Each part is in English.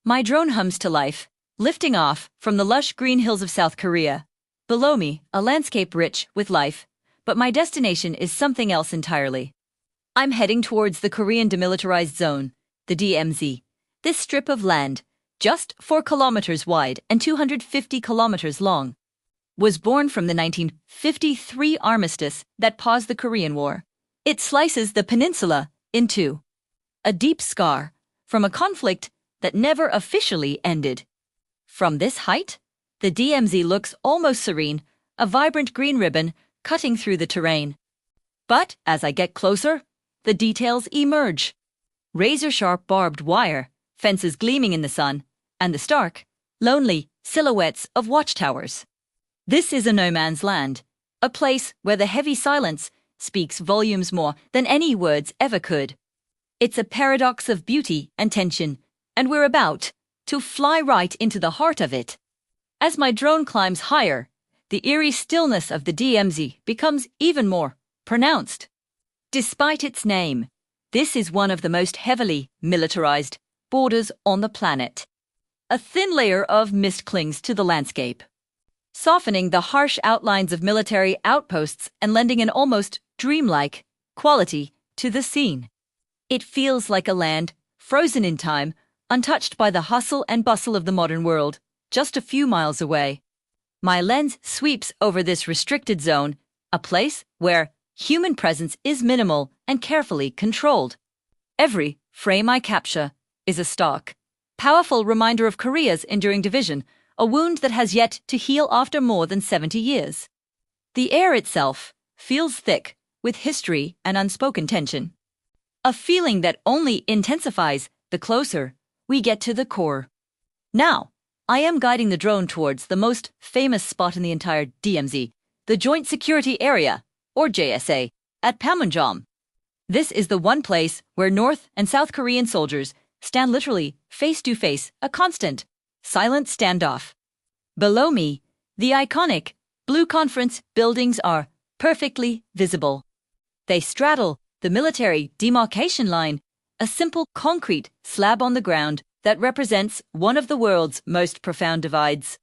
My drone hums to life, lifting off from the lush green hills of South Korea. Below me, a landscape rich with life, but my destination is something else entirely. I'm heading towards the Korean Demilitarized Zone, the DMZ. This strip of land, just 4 kilometers wide and 250 kilometers long, was born from the 1953 armistice that paused the Korean War. It slices the peninsula in two. A deep scar from a conflict that never officially ended. From this height, the DMZ looks almost serene, a vibrant green ribbon cutting through the terrain. But as I get closer, the details emerge. Razor-sharp barbed wire, fences gleaming in the sun, and the stark, lonely silhouettes of watchtowers. This is a no-man's land, a place where the heavy silence speaks volumes more than any words ever could. It's a paradox of beauty and tension, and we're about to fly right into the heart of it. As my drone climbs higher, the eerie stillness of the DMZ becomes even more pronounced. Despite its name, this is one of the most heavily militarized borders on the planet. A thin layer of mist clings to the landscape, softening the harsh outlines of military outposts and lending an almost dreamlike quality to the scene. It feels like a land frozen in time, untouched by the hustle and bustle of the modern world, just a few miles away. My lens sweeps over this restricted zone, a place where human presence is minimal and carefully controlled. Every frame I capture is a stark, powerful reminder of Korea's enduring division, a wound that has yet to heal after more than 70 years. The air itself feels thick with history and unspoken tension, a feeling that only intensifies the closer we get to the core. Now, I am guiding the drone towards the most famous spot in the entire DMZ, the Joint Security Area, or JSA, at Panmunjom. This is the one place where North and South Korean soldiers stand literally face to face, a constant, silent standoff. Below me, the iconic blue conference buildings are perfectly visible. They straddle the military demarcation line, a simple concrete slab on the ground that represents one of the world's most profound divides.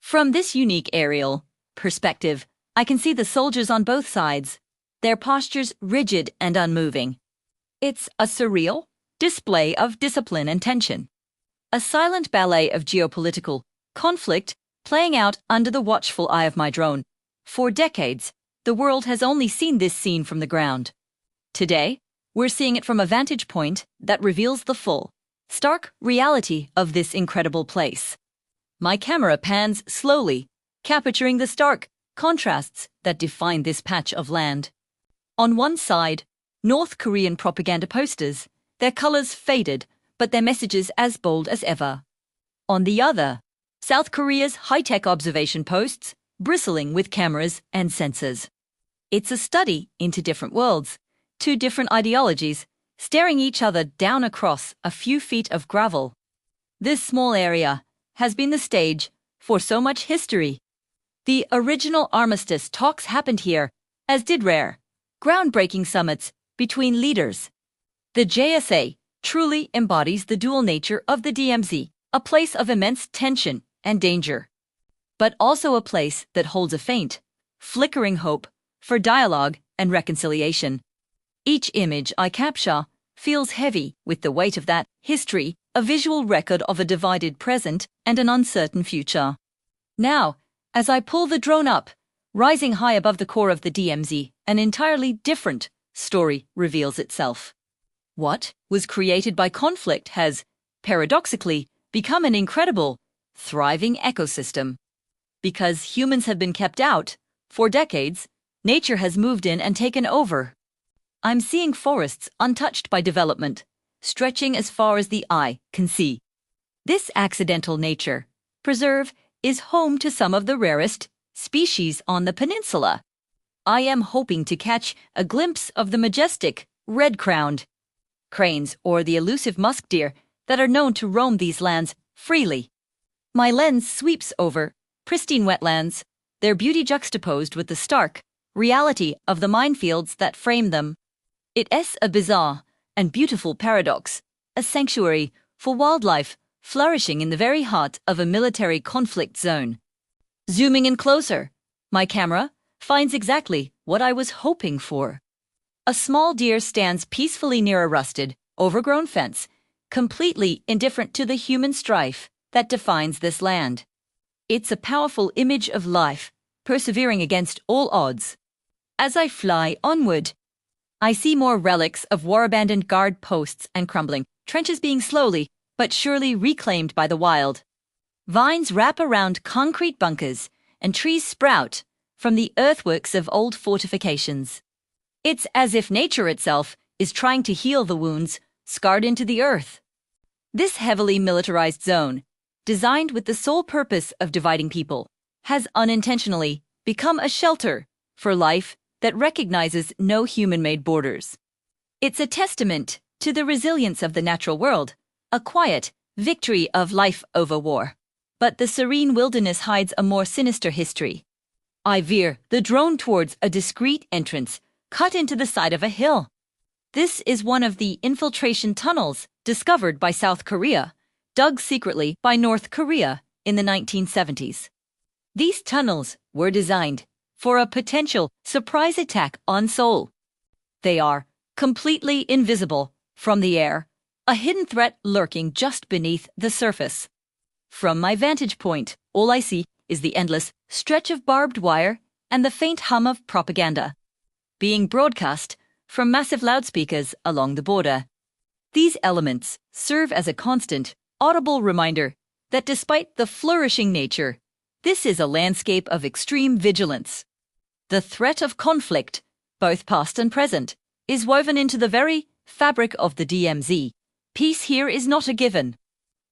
From this unique aerial perspective, I can see the soldiers on both sides, their postures rigid and unmoving. It's a surreal display of discipline and tension, a silent ballet of geopolitical conflict playing out under the watchful eye of my drone. For decades, the world has only seen this scene from the ground. Today, we're seeing it from a vantage point that reveals the full, stark reality of this incredible place. My camera pans slowly, capturing the stark contrasts that define this patch of land. On one side, North Korean propaganda posters, their colors faded, but their messages as bold as ever. On the other, South Korea's high-tech observation posts, bristling with cameras and sensors. It's a study into different worlds, two different ideologies, staring each other down across a few feet of gravel. This small area has been the stage for so much history. The original armistice talks happened here, as did rare, groundbreaking summits between leaders. The JSA truly embodies the dual nature of the DMZ, a place of immense tension and danger, but also a place that holds a faint, flickering hope for dialogue and reconciliation. Each image I capture feels heavy with the weight of that history, a visual record of a divided present and an uncertain future. Now, as I pull the drone up, rising high above the core of the DMZ, an entirely different story reveals itself. What was created by conflict has, paradoxically, become an incredible, thriving ecosystem. Because humans have been kept out, for decades, nature has moved in and taken over. I'm seeing forests untouched by development, stretching as far as the eye can see. This accidental nature preserve is home to some of the rarest species on the peninsula. I am hoping to catch a glimpse of the majestic red-crowned cranes or the elusive musk deer that are known to roam these lands freely. My lens sweeps over pristine wetlands, their beauty juxtaposed with the stark reality of the minefields that frame them. It is a bizarre and beautiful paradox, a sanctuary for wildlife flourishing in the very heart of a military conflict zone. Zooming in closer, my camera finds exactly what I was hoping for. A small deer stands peacefully near a rusted, overgrown fence, completely indifferent to the human strife that defines this land. It's a powerful image of life, persevering against all odds. As I fly onward, I see more relics of war-abandoned guard posts and crumbling trenches being slowly but surely reclaimed by the wild. Vines wrap around concrete bunkers, and trees sprout from the earthworks of old fortifications. It's as if nature itself is trying to heal the wounds scarred into the earth. This heavily militarized zone, designed with the sole purpose of dividing people, has unintentionally become a shelter for life that recognizes no human-made borders. It's a testament to the resilience of the natural world, a quiet victory of life over war. But the serene wilderness hides a more sinister history. I veer the drone towards a discreet entrance cut into the side of a hill. This is one of the infiltration tunnels discovered by South Korea, dug secretly by North Korea in the 1970s. These tunnels were designed for a potential surprise attack on Seoul. They are completely invisible from the air, a hidden threat lurking just beneath the surface. From my vantage point, all I see is the endless stretch of barbed wire and the faint hum of propaganda being broadcast from massive loudspeakers along the border. These elements serve as a constant, audible reminder that despite the flourishing nature, this is a landscape of extreme vigilance. The threat of conflict, both past and present, is woven into the very fabric of the DMZ. Peace here is not a given.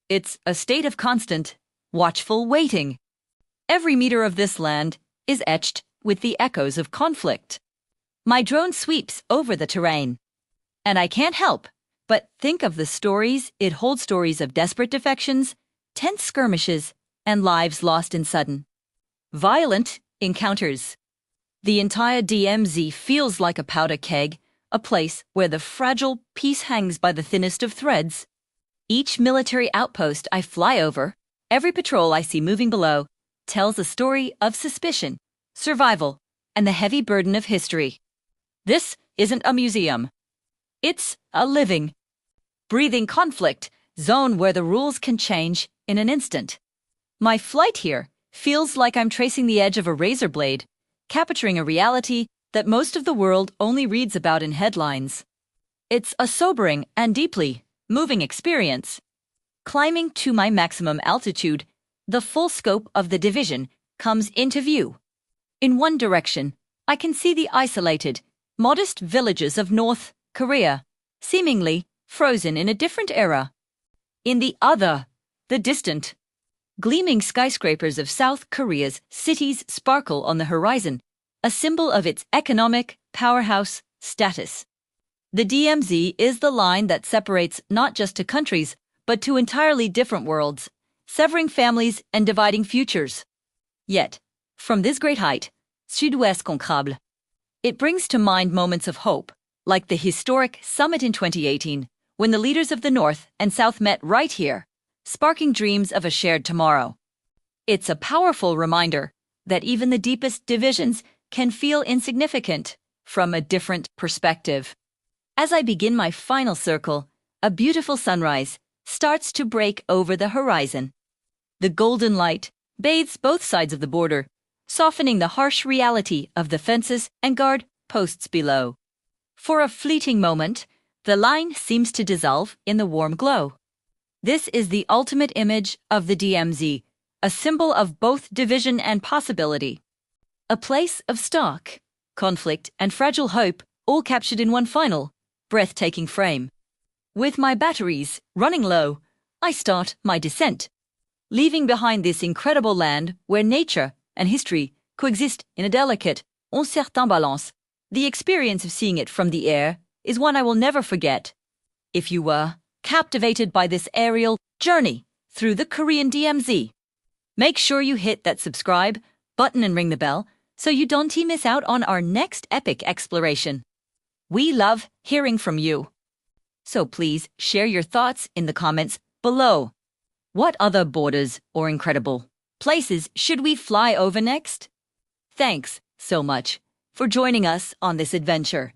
It's a state of constant, watchful waiting. Every meter of this land is etched with the echoes of conflict. My drone sweeps over the terrain, and I can't help but think of the stories it holds, stories of desperate defections, tense skirmishes, and lives lost in sudden, violent encounters. The entire DMZ feels like a powder keg, a place where the fragile peace hangs by the thinnest of threads. Each military outpost I fly over, every patrol I see moving below, tells a story of suspicion, survival, and the heavy burden of history. This isn't a museum. It's a living, breathing conflict zone where the rules can change in an instant. My flight here feels like I'm tracing the edge of a razor blade, capturing a reality that most of the world only reads about in headlines. It's a sobering and deeply moving experience. Climbing to my maximum altitude, the full scope of the division comes into view. In one direction, I can see the isolated, modest villages of North Korea, seemingly frozen in a different era. In the other, the distant, gleaming skyscrapers of South Korea's cities sparkle on the horizon, a symbol of its economic powerhouse status. The DMZ is the line that separates not just two countries, but two entirely different worlds, severing families and dividing futures. Yet, from this great height, Sud-Ouest Concrable, it brings to mind moments of hope, like the historic summit in 2018, when the leaders of the North and South met right here, sparking dreams of a shared tomorrow. It's a powerful reminder that even the deepest divisions can feel insignificant from a different perspective. As I begin my final circle, a beautiful sunrise starts to break over the horizon. The golden light bathes both sides of the border, softening the harsh reality of the fences and guard posts below. For a fleeting moment, the line seems to dissolve in the warm glow. This is the ultimate image of the DMZ, a symbol of both division and possibility. A place of stark conflict and fragile hope, all captured in one final, breathtaking frame. With my batteries running low, I start my descent, leaving behind this incredible land where nature and history coexist in a delicate, uncertain balance. The experience of seeing it from the air is one I will never forget. If you were captivated by this aerial journey through the Korean DMZ, make sure you hit that subscribe button and ring the bell so you don't miss out on our next epic exploration. We love hearing from you. So please share your thoughts in the comments below. What other borders or incredible places should we fly over next? Thanks so much for joining us on this adventure.